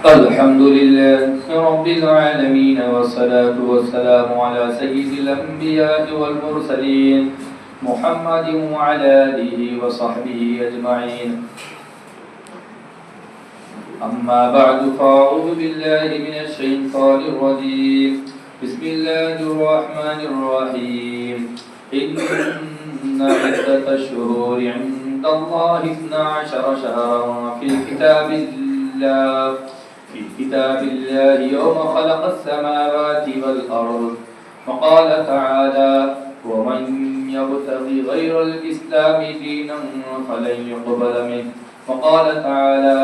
الحمد لله رب العالمين والصلاة والسلام على سيد الأنبياء والمرسلين محمد وعلى آله وصحبه أجمعين. أما بعد فأعوذ بالله من الشيطان الرجيم. بسم الله الرحمن الرحيم. إن عدة الشهور عند الله 12 شهرا في كتاب الله يوم خلق السماوات والأرض. وقال تعالى: ومن يبتغي غير الإسلام دينا فلن يقبل منه. وقال تعالى: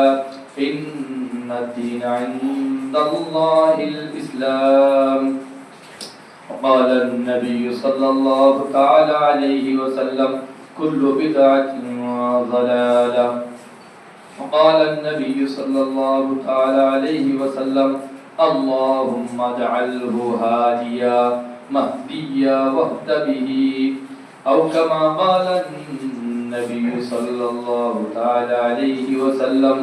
إن الدين عند الله الإسلام. وقال النبي صلى الله تعالى عليه وسلم: كل بدعة ضلالة. وقال النبي صلى الله تعالى عليه وسلم: اللهم اجعله هاديا مهديا واهد به. أو كما قال النبي صلى الله تعالى عليه وسلم.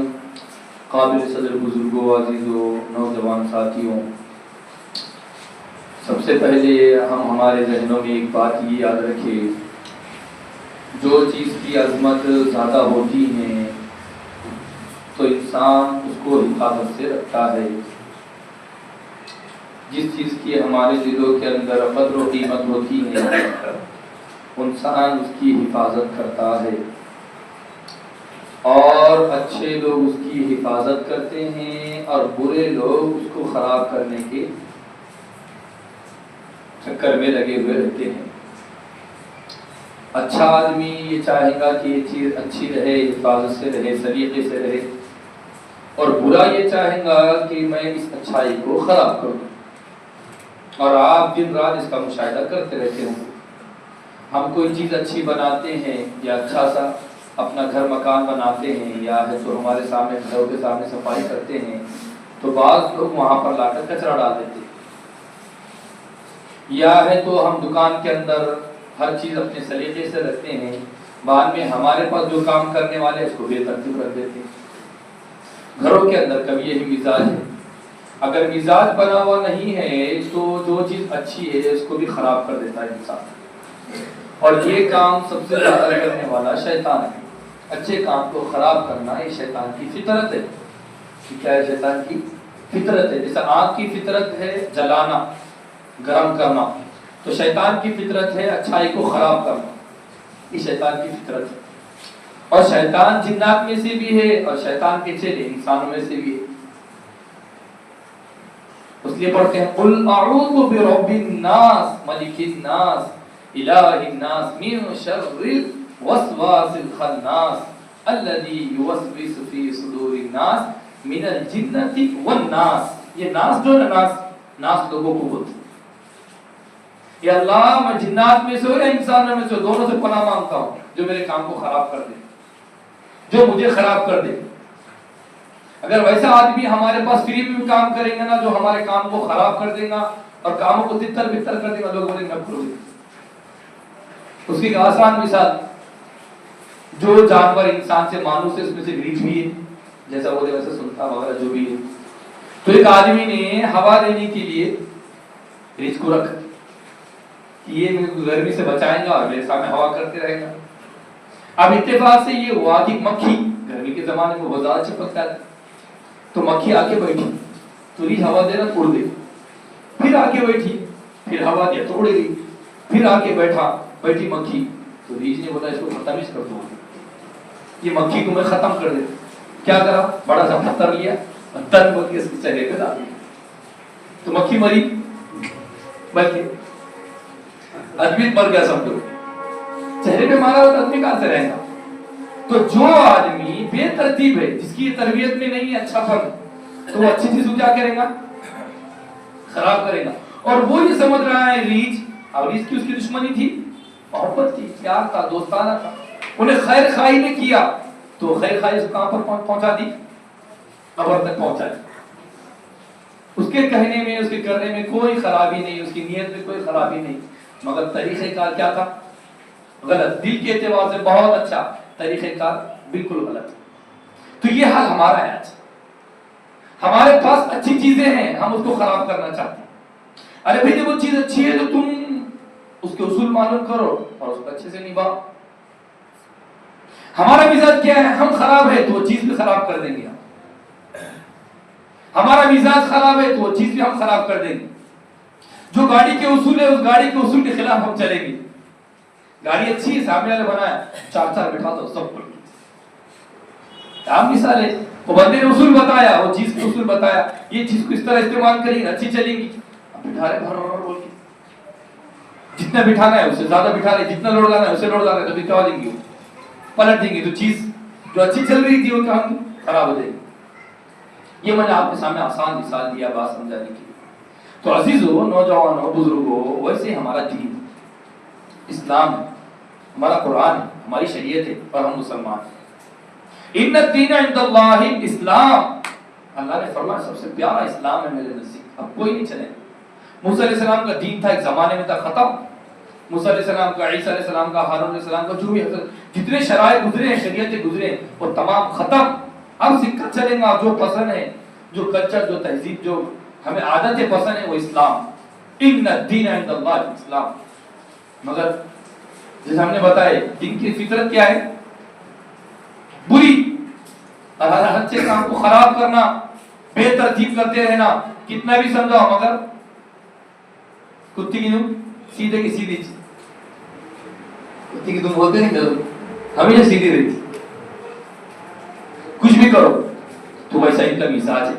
قابل صدر بزرگوں، عزیزوں، نوجوان ساتھیوں، سب سے پہلے ہم ہمارے ذہنوں میں ایک بات یہ یاد رکھیں: جو چیز کی عظمت زیادہ ہوتی ہے تو انسان اس کو حفاظت سے رکھتا ہے. جس چیز کی ہمارے دلوں کے اندر قدر و قیمت ہوتی ہے انسان اس کی حفاظت کرتا ہے، اور اچھے لوگ اس کی حفاظت کرتے ہیں اور برے لوگ اس کو خراب کرنے کے چکر میں لگے ہوئے رہتے ہیں. اچھا آدمی یہ چاہے گا کہ یہ چیز اچھی رہے، حفاظت سے رہے، سلیقے سے رہے، اور برا یہ چاہے گا کہ میں اس اچھائی کو خراب کروں. اور آپ دن رات اس کا مشاہدہ کرتے رہتے ہوں. ہم کوئی چیز اچھی بناتے ہیں یا اچھا سا اپنا گھر مکان بناتے ہیں، یا ہے تو ہمارے سامنے گھروں کے سامنے صفائی کرتے ہیں، تو بعض لوگ وہاں پر لا کر کچرا ڈال دیتے ہیں. یا ہے تو ہم دکان کے اندر ہر چیز اپنے سلیقے سے رکھتے ہیں، بعد میں ہمارے پاس جو کام کرنے والے اس کو بے ترتیب رکھ دیتے ہیں. گھروں کے اندر کبھی یہی مزاج ہے. اگر مزاج بنا ہوا نہیں ہے تو جو چیز اچھی ہے اس کو بھی خراب کر دیتا ہے انسان. اور یہ کام سب سے زیادہ کرنے والا شیطان ہے. اچھے کام کو خراب کرنا یہ شیطان کی فطرت ہے. کیا ہے؟ شیطان کی فطرت ہے. جیسا آگ کی فطرت ہے جلانا، گرم کرنا، تو شیطان کی فطرت ہے اچھائی کو خراب کرنا. یہ شیطان کی فطرت ہے. اور شیطان جنات میں سے بھی ہے اور شیطان کے چیلے انسانوں میں سے بھی ہے. اس لیے پڑھتے ہیں: قل اعوذ برب الناس ملک الناس الہ الناس من شر الوسواس الخناس الذي يوسوس في صدور الناس من الجنة والناس. یہ ناس جو ناس لوگوں کو بولتے ہیں. یا اللہ میں جنات میں سے ہوں یا انسانوں میں سے ہوں، دونوں سے پناہ مانگتا ہوں جو میرے کام کو خراب کر دے، جو مجھے خراب کر دے. اگر ویسا آدمی ہمارے پاس فری میں کام کریں گے نا جو ہمارے کام کو خراب کر دے گا اور کاموں کو تتر بتر کر دے گا، لوگ بولیں گے کرو. اس کی ایک آسان مثال: جو جانور انسان سے مانوس ہے اس میں سے ریچھ بھی ہے، جیسا بولے ویسا سنتا وغیرہ جو بھی ہے. تو ایک آدمی نے ہوا دینے کے لیے ریچھ کو رکھ کہ یہ گرمی سے بچائیں گا اور میرے سامنے ہوا کرتے رہے گا. اب اتفاق سے یہ ہوا کہ مکھی گرمی کے زمانے میں بہت زیادہ چپکتا ہے، تو مکھی آ کے بیٹھی تو ریچھ ہوا دے رہا اڑ گئی، پھر آ کے بیٹھی پھر ہوا دیا تو اڑ گئی، پھر آ کے بیٹھی مکھی تو ریچھ نے بولا اس کو ختم کر دو، یہ مکھی کو میں ختم کر دے. کیا کرا؟ بڑا سا پتھر لیا اور تن کو اس کے چہرے پہ ڈال دیا تو مکھی مری، بلکہ آدمی مر گیا. سمجھو چہرے پہ مارا ہوا آدمی کہاں سے رہے گا؟ تو جو آدمی بے ترتیب ہے، جس کی تربیت میں نہیں ہے اچھا فن، تو وہ اچھی چیز کو کیا کرے گا؟ خراب کرے گا. اور وہ یہ سمجھ رہا ہے ریچھ، اور ریچھ کی اس کی دشمنی تھی، محبت تھی، پیار تھا، دوستانہ تھا. انہیں خیر خواہی نے کیا تو خیر خواہی اس کو کہاں پر پہنچا دی؟ قبر تک پہنچا دی. اس کے کہنے میں، اس کے کرنے میں کوئی خرابی نہیں، اس کی نیت میں کوئی خرابی نہیں، مگر طریقہ کار کیا تھا؟ غلط. دل کے اعتبار سے بہت اچھا، طریقہ کار بالکل غلط. تو یہ حال ہمارا ہے آج. ہمارے پاس اچھی چیزیں ہیں، ہم اس کو خراب کرنا چاہتے ہیں. ارے بھائی جب وہ چیز اچھی ہے تو تم اس کے اصول معلوم کرو اور اس کو اچھے سے نبھاؤ. ہمارا مزاج کیا ہے؟ ہم خراب ہے تو وہ چیز بھی خراب کر دیں گے. ہمارا مزاج خراب ہے تو وہ چیز بھی ہم خراب کر دیں گے. جو گاڑی کے اصول ہے اس گاڑی کے اصول کے خلاف ہم چلیں گے. گاڑی اچھی ہے، سامنے والے بنایا، چار چار بٹھا دو سب پر. عام مثال ہے، وہ بندے نے اصول بتایا، وہ چیز کے اصول بتایا، یہ چیز کو اس طرح استعمال کریں گے اچھی چلے گی. اب بٹھا رہے بھر بول کے، جتنا بٹھانا ہے اس سے زیادہ بٹھا رہے، جتنا لوڈ لانا ہے اسے لوڈ لانا ہے، تو کیا ہو جائیں گے، پلٹ دیں گے. تو چیز جو اچھی چل رہی تھی وہ کیا خراب ہو جائے گی. یہ میں نے آپ کے سامنے آسان مثال دیا بات سمجھانے کے لیے. تو عزیزو، نوجوانوں، بزرگوں، ویسے ہمارا دین اسلام ہے، ہمارا قرآن ہے، ہماری شریعت ہے اور ہم مسلمان ہیں. ان الدین عند اللہ الاسلام، اللہ نے فرمایا سب سے پیارا اسلام ہے میرے نزدیک، اب کوئی نہیں چلے. موسیٰ علیہ السلام کا دین تھا ایک زمانے میں تھا ختم. موسیٰ علیہ السلام کا، عیسیٰ علیہ السلام کا، ہارون علیہ السلام کا، جو بھی جتنے شرائع گزرے ہیں، شریعتیں گزرے ہیں، وہ تمام ختم. اب سکہ چلیں گا جو پسند ہے، جو کلچر، جو تہذیب، جو ہمیں عادتیں پسند ہیں، وہ اسلام. ان الدین عند اللہ الاسلام. مگر جیسے ہم نے بتایا دین کی فطرت کیا ہے؟ بری. ہر اچھے کام کو خراب کرنا، بے ترتیب کرتے رہنا، کتنا بھی سمجھاؤ مگر کتی کی دم سیدھے کی سیدھی. کتی کی دم بولتے نہیں ضرور، ہمیشہ سیدھی رہتی. کچھ بھی کرو تو ویسا ان کا مزاج ہے.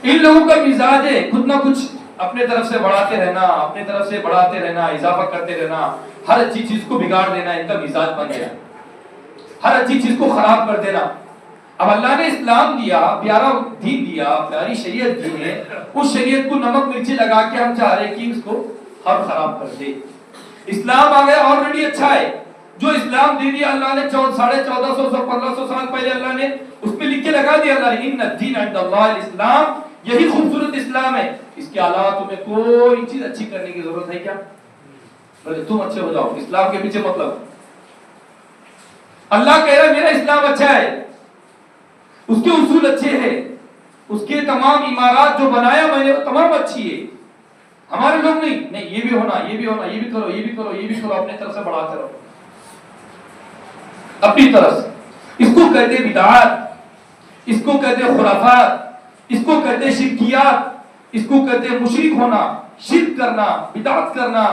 ان لوگوں کا مزاج ہے کچھ نہ کچھ اپنے طرف سے بڑھاتے رہنا، اپنے طرف سے بڑھاتے رہنا، اضافہ کرتے رہنا، ہر اچھی چیز کو بگاڑ دینا. ان کا مزاج بن گیا، ہر اچھی چیز کو خراب کر دینا. اب اللہ نے اسلام دیا، پیارا دین دیا، پیاری شریعت دی ہے، اس شریعت کو نمک مرچی لگا کے ہم چاہ رہے کہ اس کو ہر خراب کر دے. اسلام آ گیا آلریڈی اچھا ہے. جو اسلام دے دیا اللہ نے 1450 1500 سال پہلے اللہ نے اس پہ لکھ کے لگا دیا اللہ نے، ان الدین عند اللہ الاسلام. یہی خوبصورت اسلام ہے. اس کے علاوہ تمہیں کوئی چیز اچھی کرنے کی ضرورت ہے کیا؟ بلکہ تم اچھے ہو جاؤ. اسلام کے پیچھے مطلب اللہ کہہ رہا ہے میرا اسلام اچھا ہے، اس کے اصول اچھے ہیں، اس کے تمام عمارات جو بنایا میں نے وہ تمام اچھی ہے. ہمارے لوگ نہیں یہ بھی ہونا، یہ بھی ہونا، یہ بھی کرو، یہ بھی کرو، یہ بھی کرو، اپنے طرف سے بڑھاتے رہو اپنی طرف سے. اس کو کہتے ہیں بدعات، اس کو کہتے ہیں خرافات، اس کو کہتے ہیں شرکیات، اس کو کہتے ہیں مشرک ہونا، شرک کرنا، بدعت کرنا،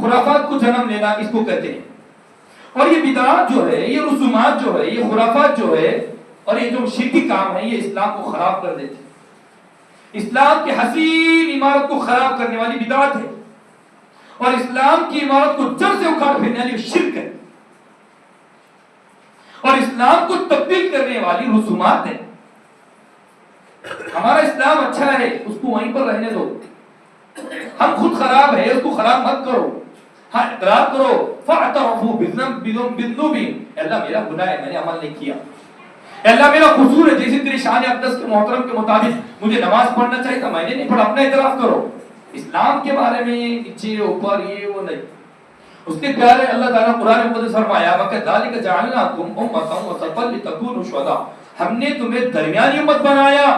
خرافات کو جنم لینا، اس کو کہتے ہیں. اور یہ بدعات جو ہے، یہ رسومات جو ہے، یہ خرافات جو ہے اور یہ جو شرکی کام ہے، یہ اسلام کو خراب کر دیتے ہیں. اسلام کی حسین عمارت کو خراب کرنے والی بدعت ہے، اور اسلام کی عمارت کو جڑ سے اکھاڑ پھیرنے والی شرک ہے، اور اسلام کو تبدیل کرنے والی رسومات ہے. ہمارا اسلام اچھا ہے، اس کو وہیں پر رہنے دو. ہم خود خراب ہے، اس کو خراب مت کرو. ہاں اقرار کرو، فاعترفوا بذنوبہم، اللہ میرا گناہ ہے، میں نے عمل نہیں کیا، اللہ میرا قصور ہے، جیسے تیری شان اقدس کے محترم کے مطابق مجھے نماز پڑھنا چاہیے تھا، میں نے نہیں پڑھا، اپنا اعتراف کرو. اسلام کے بارے میں نیچے اوپر یہ وہ نہیں. اس کے پیارے اللہ تعالیٰ قرآن مقدس فرمایا وَكَذَلِكَ جَعَلْنَاكُمْ أُمَّةً وَسَطًا لِتَكُونُوا شُهَدَاءَ، ہم نے تمہیں درمیانی امت بنایا.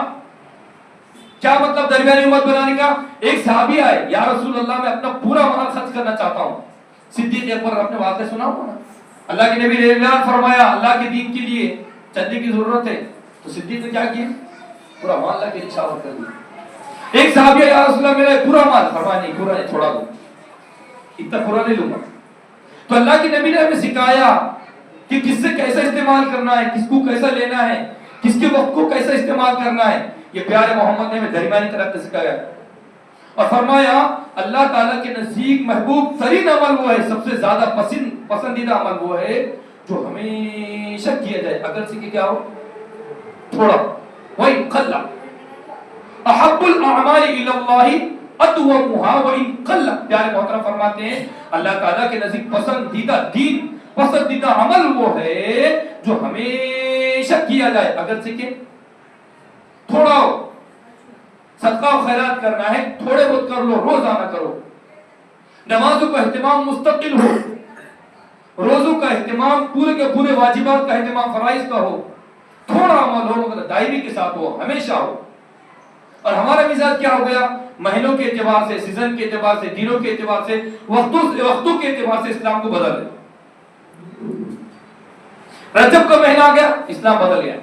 کیا مطلب درمیانی امت بنانے کا؟ ایک صحابی آئے، یا رسول اللہ میں اپنا پورا مال خرچ کرنا چاہتا ہوں. صدیق اکبر اپنے واقعہ سنا ہوا نا، اللہ کے نبی نے اعلان فرمایا اللہ کے دین کے لیے چندے کی ضرورت ہے، تو صدیق نے کیا کیا؟ پورا مال اللہ کے لیے نچھاور کر دیا. ایک صحابی آئے، یا رسول اللہ میرا پورا مال، فرمایا نہیں پورا نہیں، تھوڑا دو، اتنا پورا نہیں لوں گا. تو اللہ کے نبی نے ہمیں سکھایا کہ کس سے کیسا استعمال کرنا ہے، کس کو کیسا لینا ہے، کس کے وقت کو کیسا استعمال کرنا ہے. یہ پیارے محمد نے ہمیں درمیانی طرف سے سکھایا اور فرمایا اللہ تعالیٰ کے نزدیک محبوب ترین عمل وہ ہے، سب سے زیادہ پسندیدہ عمل وہ ہے جو ہمیشہ کیا جائے، اگر سے کہ کیا ہو تھوڑا. وَإِن قَلَّ أَحَبُّ الْأَعْمَالِ إِلَى اللَّهِ أَدْوَمُهَا وَإِن قَلَّ. پیارے محترم فرماتے ہیں اللہ تعالیٰ کے نزدیک پسندیدہ دین، پسندیدہ عمل وہ ہے جو ہمیشہ کیا جائے، اگر سے کہ تھوڑا ہو. صدقہ و خیرات کرنا ہے تھوڑے بہت کر لو، روزانہ کرو. نمازوں کا اہتمام مستقل ہو، روزوں کا اہتمام، پورے کے پورے واجبات کا اہتمام فرائض کا ہو. تھوڑا عمل ہو مگر دائمی کے ساتھ ہو، ہمیشہ ہو. اور ہمارا مزاج کیا ہو گیا؟ مہینوں کے اعتبار سے، سیزن کے اعتبار سے، دنوں کے اعتبار سے، وقتوں کے اعتبار سے اسلام کو بدل رہے. رجب کا مہینہ آ گیا، اسلام بدل گیا.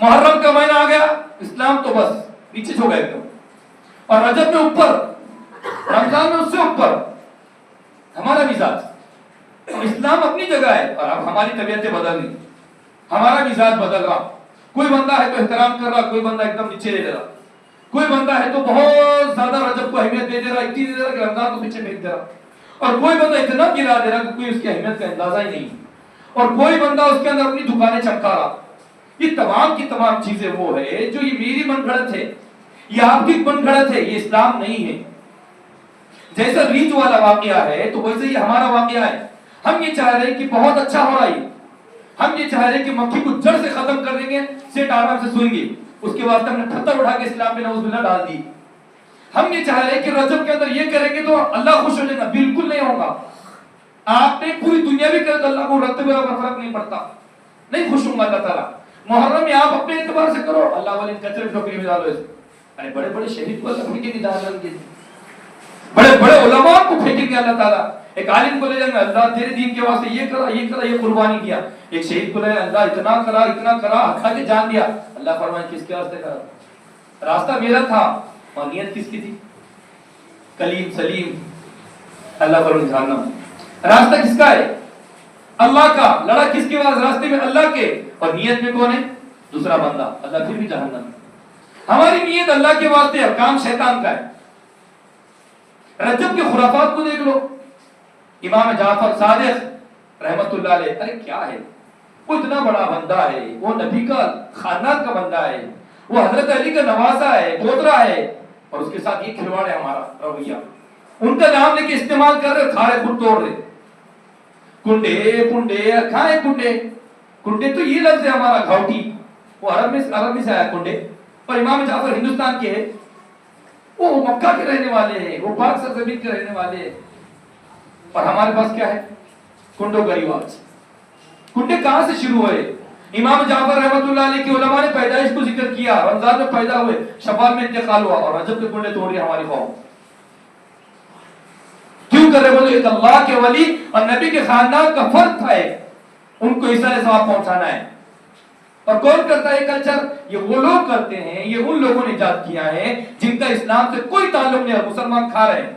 محرم کا مہینہ آ گیا، اسلام تو بس نیچے چھو گیا ایک دم. اور رجب میں اوپر، رمضان میں اس سے اوپر ہمارا مزاج. اسلام اپنی جگہ ہے اور اب ہماری طبیعتیں بدل رہی، ہمارا مزاج بدل رہا. کوئی بندہ ہے تو احترام کر رہا، کوئی بندہ ایک دم نیچے لے رہا. کوئی بندہ ہے تو بہت زیادہ رجب کو اہمیت دے رہا، اتنی دے رہا کہ رمضان کو پیچھے پھینک دے رہا. اور کوئی بندہ اتنا گرا دے رہا کہ کوئی اس کی اہمیت کا اندازہ ہی نہیں. اور کوئی بندہ اس کے اندر اپنی دکانیں چمکا رہا. یہ تمام کی تمام چیزیں وہ ہے جو یہ میری من گھڑت ہے، یہ آپ کی من گھڑت ہے، یہ اسلام نہیں ہے. جیسا ریچ والا واقعہ ہے تو ویسے ہی ہمارا واقعہ ہے. ہم یہ چاہ رہے ہیں کہ بہت اچھا ہو رہا ہے، ہم یہ چاہ رہے ہیں کہ مکھی کو جڑ سے ختم کر دیں گے، سیٹ آرام سے سوئیں گے. اس کے بعد ہم نے پتھر اٹھا کے اسلام میں نعوذ باللہ ڈال دی. ہم یہ چاہ رہے ہیں کہ رجب کے اندر یہ کریں گے تو اللہ خوش ہو جائے گا. بالکل نہیں ہوگا. آپ نے پوری دنیا بھی کرے تو اللہ کو رتبے کا فرق نہیں پڑتا، نہیں خوش ہوں گا اللہ تعالیٰ. محرم میں آپ اپنے اعتبار سے کرو، اللہ والے کچرے ٹوکری میں ڈالو. ارے بڑے بڑے شہید کو اللہ پھینکیں گے جہنم کے، بڑے بڑے علماء کو پھینکیں گے اللہ تعالیٰ. ایک عالم کو لے جائیں گے، اللہ تیرے دین کے واسطے یہ کرا یہ کرا یہ قربانی کیا. ایک شہید کو لے جائیں، اللہ اتنا کرا ہتھا کے جان دیا. اللہ فرمائے کس کے واسطے کرا؟ راستہ میرا تھا اور نیت کس کی تھی؟ کلیم سلیم. اللہ فرمائے جہنم. راستہ کس کا ہے؟ اللہ کا. لڑا کس کے بعد؟ راستے میں اللہ کے. اور نیت میں کون ہے؟ دوسرا بندہ. اللہ پھر بھی جہنم. ہماری نیت اللہ کے واسطے ہے، کام شیطان کا ہے. رجب کے خرافات کو دیکھ لو. امام جعفر صادق رحمت اللہ علیہ، ارے کیا ہے وہ؟ اتنا بڑا بندہ ہے، وہ نبی کا خاندان کا بندہ ہے، وہ حضرت علی کا نواسا ہے، پوترا ہے، اور اس کے ساتھ یہ کھلواڑ ہے ہمارا رویہ. ان کا نام لے کے استعمال کر رہے، کھا رہے، خود توڑ رہے. کنڈے کنڈے کھائے کنڈے. کنڈے تو یہ لفظ ہے ہمارا گھاؤٹی، وہ عرب میں سے آیا کنڈے. اور امام جعفر ہندوستان کے ہیں، وہ مکہ کے رہنے والے ہیں، وہ پاک سرزمین کے رہنے والے ہیں. اور ہمارے پاس کیا ہے؟ کنڈوں کا رواج. کنڈے کہاں سے شروع ہوئے؟ امام جعفر رحمت اللہ علیہ کے علماء نے پیدائش کو ذکر کیا، رمضان میں پیدا ہوئے، شوال میں انتقال ہوا، اور رجب کے کنڈے توڑ رہی ہماری قوم. کیوں کر رہے؟ بولے ایک اللہ کے ولی اور نبی کے خاندان کا فرد تھا، ان کو عیسیٰ ثواب پہنچانا ہے. اور کون کرتا ہے کلچر؟ یہ وہ لوگ کرتے ہیں، یہ ان لوگوں نے ایجاد کیا ہے جن کا اسلام سے کوئی تعلق نہیں ہے. مسلمان کھا رہے ہیں،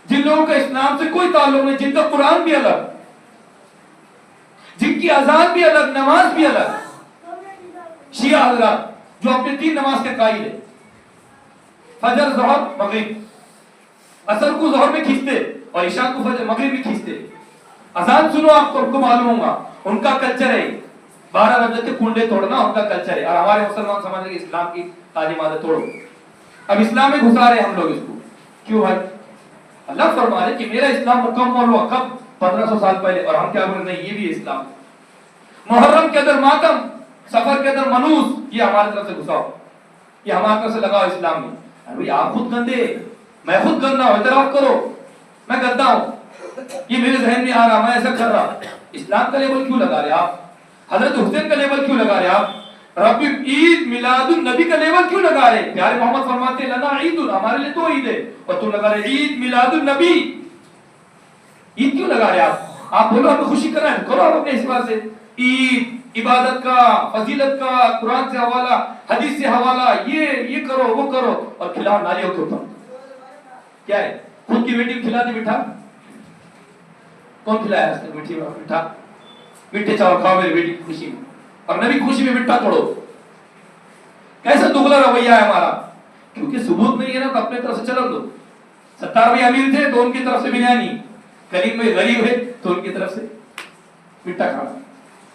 جن لوگوں کا اسلام سے کوئی تعلق نہیں، جن کا قرآن بھی الگ، جن کی اذان بھی الگ، نماز بھی الگ. شیعہ حضرات جو اپنے 3 نماز کے قائل ہیں، فجر ظہر مغرب، عصر کو ظہر میں کھینچتے اور عشاء کو فجر مغرب میں کھینچتے. اذان سنو، آپ کو معلوم ہوگا ان کا کلچر ہے 12 رجب کے کنڈے توڑنا، ان کا کلچر ہے. اور ہمارے مسلمان سمجھ رہے کہ اسلام کی تعلیمات توڑو. اب اسلام میں گھسا رہے ہم لوگ اس کو. کیوں بھائی؟ اللہ فرما رہے کہ میرا اسلام مکمل ہوا کب؟ 1500 سال پہلے. اور ہم کیا بول رہے ہیں؟ یہ بھی اسلام. محرم کے اندر ماتم، سفر کے اندر منوس، یہ ہماری طرف سے گھساؤ، یہ ہماری طرف سے لگاؤ اسلام میں. ابھی آپ خود گندے، میں خود گندا ہوں، اعتراف کرو میں گندا ہوں، یہ میرے ذہن میں آ رہا، میں ایسا کر رہا. اسلام کا لیبل کیوں لگا رہے آپ؟ حضرت حسین کا لیبل کیوں لگا رہے آپ؟ ربی عید میلاد النبی کا لیبل کیوں لگا رہے؟ پیارے محمد فرماتے ہیں لنا عید، ہمارے لیے تو عید ہے، اور تم لگا رہے عید میلاد النبی. عید کیوں لگا رہے آپ؟ آپ بولو ہمیں خوشی کرنا ہے، کرو آپ اپنے حساب سے. عید عبادت کا، فضیلت کا، قرآن سے حوالہ، حدیث سے حوالہ، یہ کرو وہ کرو، اور کھلاؤ نالیوں کے اوپر. کیا ہے؟ خود کی بیٹی کو کھلا دے میٹھا. کون کھلایا اس نے میٹھا؟ میٹھے چاول کھاؤ میری بیٹی کی خوشی میں، اور نبی خوشی میں میٹھا توڑو. کیسا دگلا رویہ ہے ہمارا؟ کیونکہ ثبوت نہیں ہے نا، تو اپنے طرف سے چلو. دو 70 بھائی امیر تھے تو ان کی طرف سے بریانی، کریم بھائی غریب ہے تو ان کی طرف سے میٹھا کھانا.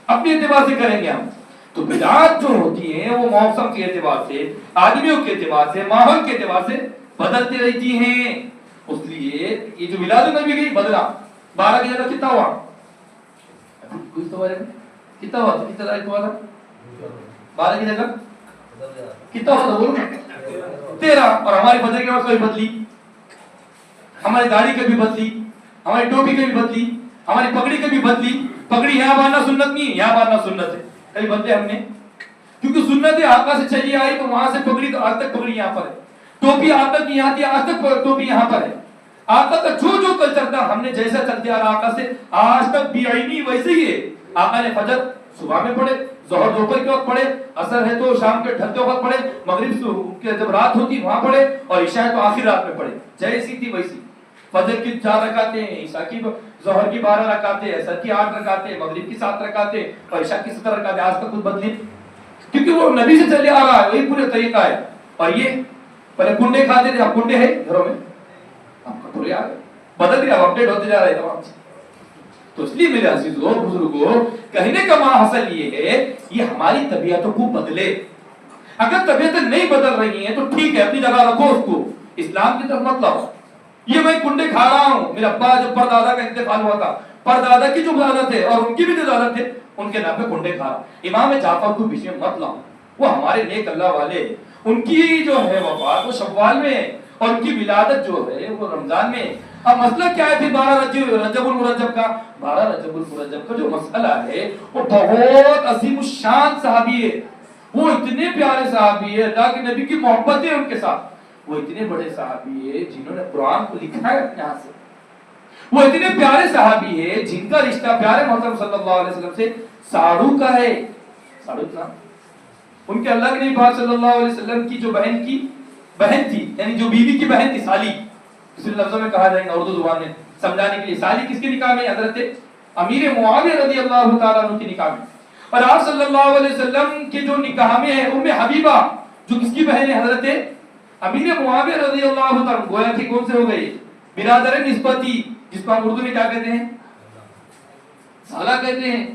اپنے اعتبار سے کریں گے ہم. تو بدعات جو ہوتی ہیں وہ موسم کے اعتبار سے، آدمیوں کے اعتبار سے، ماحول کے اعتبار سے بدلتی رہتی ہیں. اس لیے یہ جو میلاد النبی گئی بدلا، 12 کی جگہ کتنا ہوا؟ کچھ تو کتنا ہوا؟ کتنا تاریخ ہوا تھا؟ 12 کی جگہ کتنا ہوا تھا؟ بولو 13. اور ہماری فجر کے وقت کوئی بدلی، ہماری داڑھی کبھی بدلی، ہماری ٹوپی کبھی بدلی، ہماری پگڑی کبھی بدلی. پگڑی یہاں باندھنا سنت نہیں ہے، یہاں باندھنا سنت ہے. کبھی بدلے ہم نے؟ کیونکہ سنت آقا سے چلی آئی تو وہاں سے پکڑی تو آج تک پکڑی یہاں پر ہے. ٹوپی آقا کی یہاں تھی آج تک ٹوپی یہاں پر ہے. آقا کا جو کلچر تھا ہم نے جیسا چلتے آ رہا آقا سے آج تک بھی آئینی ویسے ہی ہے. آقا نے فجر صبح میں پڑھے, ظہر دوپہر کے وقت پڑھے, عصر ہے تو شام کے ڈھلتے وقت پڑھے, مغرب کے جب رات ہوتی وہاں پڑھے, اور عشاء تو آخر رات میں پڑھے. جیسی تھی ویسی. فجر کی 4 رکعتیں, عشاء کی ظہر کی 12 رکعتیں, عصر کی 8 رکعتیں, مغرب کی 7 رکعتیں اور عشاء کی 17 رکعتیں. آج تک کچھ بدلی کیونکہ وہ نبی سے چلے آ رہا ہے, وہی پورے طریقہ ہے. اور یہ پہلے کنڈے کھاتے تھے, اب کنڈے ہے گھروں میں, آپ کا تھوڑی آ گئے بدل گیا, اپڈیٹ ہوتے جا رہے تمام سے. تو اس لیے میرے عزیزوں بزرگوں کہنے کا حاصل یہ ہے یہ ہماری طبیعتوں کو بدلے. اگر طبیعتیں نہیں بدل رہی ہیں تو ٹھیک ہے, اپنی جگہ رکھو اس کو, اسلام کی طرف مت لاؤ. یہ میں کنڈے کھا رہا ہوں, میرے ابا جب پردادا کا انتقال ہوا تھا, پردادا کی جو عادت ہے اور ان کی بھی جو عادت ہے, ان کے نام پہ کنڈے کھا رہا. امام جعفر کو بیچ میں مت لاؤ, وہ ہمارے نیک اللہ والے, ان کی جو ہے وفات وہ شوال میں ہے اور ان کی ولادت جو ہے وہ رمضان میں ہے. اب مسئلہ کیا ہے پھر 12 رجب المرجب کا؟ 12 رجب المرجب کا جو مسئلہ ہے وہ بہت عظیم الشان صحابی ہے. وہ اتنے پیارے صحابی ہے, اللہ کے نبی کی محبت ہے ان کے ساتھ. وہ اتنے بڑے صحابی ہے جنہوں نے قرآن کو لکھا ہے اپنے ہاتھ سے. وہ اتنے پیارے صحابی ہے جن کا رشتہ پیارے محترم صلی اللہ علیہ وسلم سے ساڑو کا ہے. ساڑو کا ان کے اللہ کے نبی پاک صلی اللہ علیہ وسلم کی جو بہن تھی, یعنی جو بیوی کی بہن تھی, سالی, اس لفظوں میں کہا جائے گا اردو زبان میں سمجھانے کے لیے. سالی کس کے نکاح میں؟ حضرت امیر معاویہ رضی اللہ تعالیٰ عنہ کی نکاح میں. اور آپ صلی اللہ علیہ وسلم کے جو نکاح میں ہے ام حبیبہ جو کس کی بہن ہے؟ حضرت امیر معاویہ رضی اللہ تعالیٰ. گویا کہ کون سے ہو گئے؟ برادر نسبتی, جس کو ہم اردو میں کیا کہتے ہیں؟ سالہ کہتے ہیں.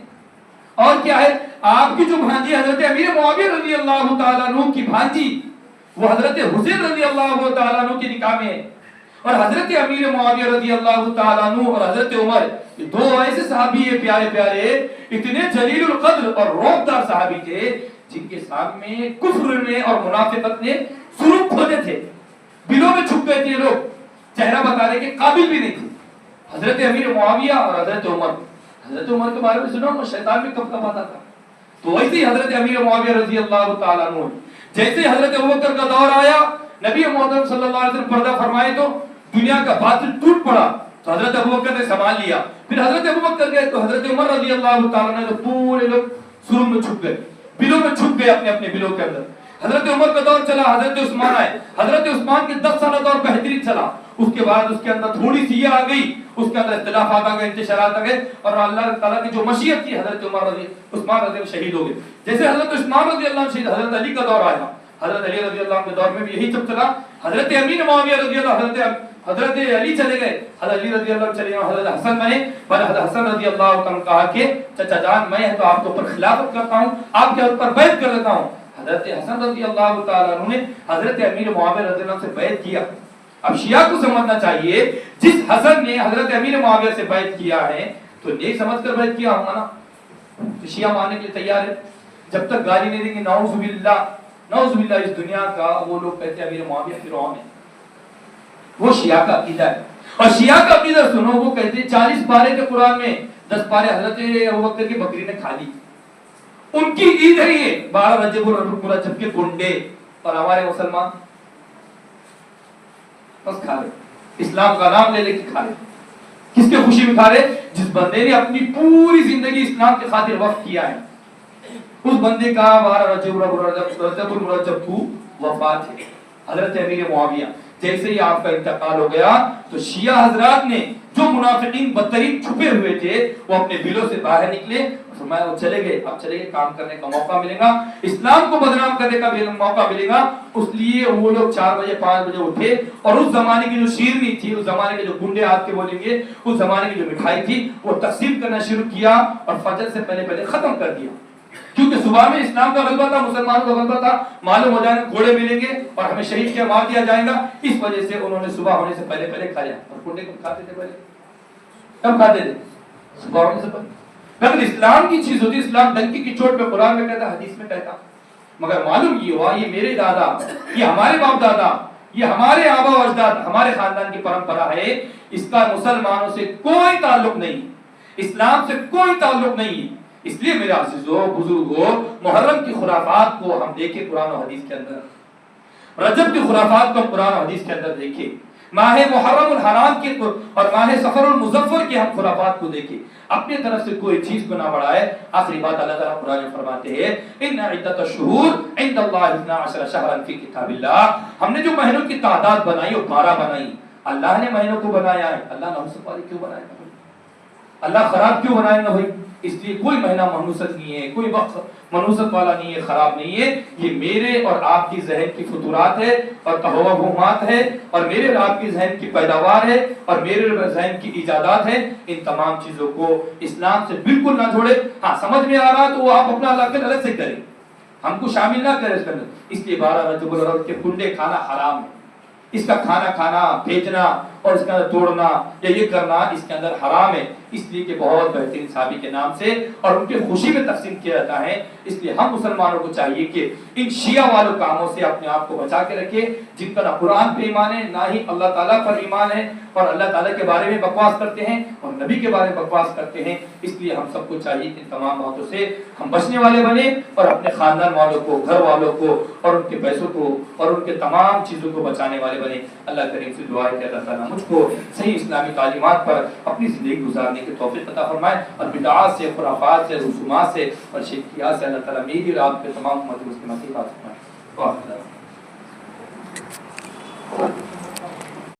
اور کیا ہے, آپ کی جو بھانجی حضرت امیر معاویہ رضی اللہ تعالیٰ عنہ کی بھانجی وہ حضرت حسین رضی اللہ تعالیٰ عنہ کی نکاح میں ہے. اور حضرت امیر معاویہ رضی اللہ تعالیٰ عنہ اور حضرت عمر, یہ دو ایسے صحابی ہیں پیارے پیارے, اتنے جلیل القدر اور روبدار صحابی تھے جن کے سامنے کفر نے اور منافقت نے سرخ کھودے تھے, بلوں میں چھپ گئے تھے لوگ, چہرہ بتانے کے قابل بھی نہیں تھے. حضرت امیر معاویہ اور حضرت عمر. حضرت عمر کے بارے میں سنا وہ شیطان بھی کب کب آتا تھا. تو ویسے ہی حضرت امیر معاویہ رضی اللہ تعالیٰ عنہ, جیسے حضرت ابوبکر کا دور آیا, نبی محترم صلی اللہ علیہ وسلم پردہ فرمائے تو دنیا کا باطل ٹوٹ پڑا, تو حضرت ابوبکر نے سنبھال لیا. پھر حضرت ابوبکر گئے تو حضرت عمر رضی اللہ تعالیٰ عنہ, پورے لوگ سرم میں چھپ گئے, بلوں میں چھپ گئے اپنے اپنے بلوں کے اندر. حضرت عمر کا دور چلا, حضرت عثمان آئے, حضرت عثمان کے 10 سالہ دور بہترین چلا. اس کے بعد اس کے اندر تھوڑی سی یہ آ گئی, اس کے اندر اختلافات آ گئے, انتشارات آ گئے, اور اللہ تعالیٰ کی جو مشیت تھی حضرت عثمان رضی اللہ شہید ہو گئے. جیسے حضرت عثمان رضی اللہ شہید, حضرت علی کا دور آیا, حضرت علی رضی اللہ کے دور میں بھی یہی سب چلا. حضرت امیر معاویہ رضی اللہ, حضرت علی چلے گئے, حضرت علی رضی اللہ چلے گئے, حضرت حسن بنے, پر حضرت حسن رضی اللہ عنہ کہا کہ چچا جان میں تو آپ کے اوپر خلافت کرتا ہوں, آپ کے اوپر بیعت کر لیتا ہوں. حضرت حسن رضی اللہ تعالیٰ عنہ نے حضرت امیر معاویہ رضی اللہ سے بیعت کیا. اب شیعہ کو سمجھنا چاہیے جس حسن نے حضرت امیر معاویہ سے بیعت کیا ہے تو نیک سمجھ کر بیعت کیا ہوگا نا, تو شیعہ ماننے کے لیے تیار ہے. جب تک گالی نہیں دیں گے نعوذ باللہ اس دنیا کا, وہ لوگ کہتے ہیں امیر معاویہ فرعون ہے. وہ شیعہ کا عقیدہ ہے. اور شیعہ کا عقیدہ سنو, وہ کہتے ہیں 40 پارے کے قرآن میں 10 پارے حضرت ابوبکر کی بکری نے کھا لی. ان کی عید ہے یہ 12 رجب المرجب کے کنڈے, اور ہمارے مسلمان بس کھا رہے, اسلام کا نام لے لے کے کھا رہے. کس کے خوشی میں کھا رہے؟ جس بندے نے اپنی پوری زندگی اسلام کے خاطر وقف کیا ہے, اس بندے کا 12 رجب المرجب کو وفات ہے. حضرت امیر معاویہ جیسے ہی آپ کا انتقال ہو گیا تو شیعہ حضرات نے جو منافقین بدترین چھپے ہوئے تھے وہ اپنے دلوں سے باہر نکلے, فرمایا وہ چلے گئے, اب چلے گئے, کام کرنے کا موقع ملے گا, اسلام کو بدنام کرنے کا موقع ملے گا. اس لیے وہ لوگ 4 بجے 5 بجے اٹھے, اور اس زمانے کی جو شیرنی تھی, اس زمانے کے جو گنڈے ہاتھ کے بولیں گے, اس زمانے کی جو مٹھائی تھی وہ تقسیم کرنا شروع کیا, اور فجر سے پہلے ختم کر دیا. کیونکہ صبح میں اسلام کا غلبہ تھا, مسلمانوں کا غلبہ تھا, معلوم ہو جائے گھوڑے ملیں گے اور ہمیں شہید کیا مار دیا جائے گا. اس وجہ سے انہوں نے صبح ہونے سے پہلے کھایا. اور کنڈے کب کھاتے تھے؟ پہلے کب کھاتے تھے؟ صبح ہونے سے پہلے. لیکن اسلام کی چیز ہوتی, اسلام ڈنکی کی چوٹ پہ قرآن میں کہتا, حدیث میں کہتا. مگر معلوم یہ ہوا یہ میرے دادا, یہ ہمارے باپ دادا, یہ ہمارے آبا و اجداد, ہمارے خاندان کی پرمپرا ہے, اس کا مسلمانوں سے کوئی تعلق نہیں, اسلام سے کوئی تعلق نہیں. اس لیے میرے عزیزوں بزرگوں محرم کی خرافات کو ہم دیکھیں قرآن و حدیث کے اندر، رجب کی خرافات کو قرآن و حدیث کے اندر دیکھیں، ماہ محرم الحرام کی اور ماہ سفر المظفر کی ہم خرافات کو دیکھیں، اپنی طرف سے کوئی چیز کو نہ بڑھائے۔ آخری بات اللہ تعالیٰ قرآن میں فرماتے ہیں ان عدت الشہور عند اللہ 12 شہرا فی کتاب اللہ، ہم نے جو مہینوں کی تعداد بنائی وہ 12 بنائی، اللہ نے مہینوں کو بنایا ہے، اللہ نحوست والی کیوں بنائے گا؟ اللہ خراب کیوں بنائے گا بھائی؟ اس لیے کوئی مہینہ منحوست نہیں ہے، کوئی وقت منحوست والا نہیں ہے، خراب نہیں ہے، یہ میرے اور آپ کی ذہن کی فطورات ہے اور توہمات ہے، اور میرے اور آپ کی ذہن کی پیداوار ہے، اور میرے اور ذہن کی ایجادات ہیں۔ ان تمام چیزوں کو اسلام سے بالکل نہ جوڑے۔ ہاں سمجھ میں آ رہا تو وہ آپ اپنا علاقہ الگ سے کریں، ہم کو شامل نہ کریں اس کے اندر۔ اس لیے 12 رجب الاول کے کنڈے کھانا حرام ہے، اس کا کھانا بھیجنا اور اس کے اندر توڑنا یا یہ کرنا اس کے اندر حرام ہے، اس لیے کہ بہت بہترین صحابی کے نام سے اور ان کی خوشی میں تقسیم کیا جاتا ہے۔ اس لیے ہم مسلمانوں کو چاہیے کہ ان شیعہ والوں کاموں سے اپنے آپ کو بچا کے رکھے، جن کا نہ قرآن پہ ایمان ہے نہ ہی اللہ تعالیٰ پر ایمان ہے، اور اللہ تعالیٰ کے بارے میں بکواس کرتے ہیں اور نبی کے بارے میں بکواس کرتے ہیں۔ اس لیے ہم سب کو چاہیے کہ ان تمام باتوں سے ہم بچنے والے بنیں اور اپنے خاندان والوں کو، گھر والوں کو اور ان کے پیسوں کو اور ان کے تمام چیزوں کو بچانے والے بنیں۔ اللہ کریم سے دعا ہے کہ اللہ تعالیٰ مجھ کو صحیح اسلامی تعلیمات پر اپنی زندگی گزارنے کی توفیق عطا فرمائے، اور بدعات سے، خرافات سے، رسومات سے اور شرکیات سے اللہ تعالیٰ میری اور آپ کے تمام امت مسلمہ کی حفاظت فرمائے۔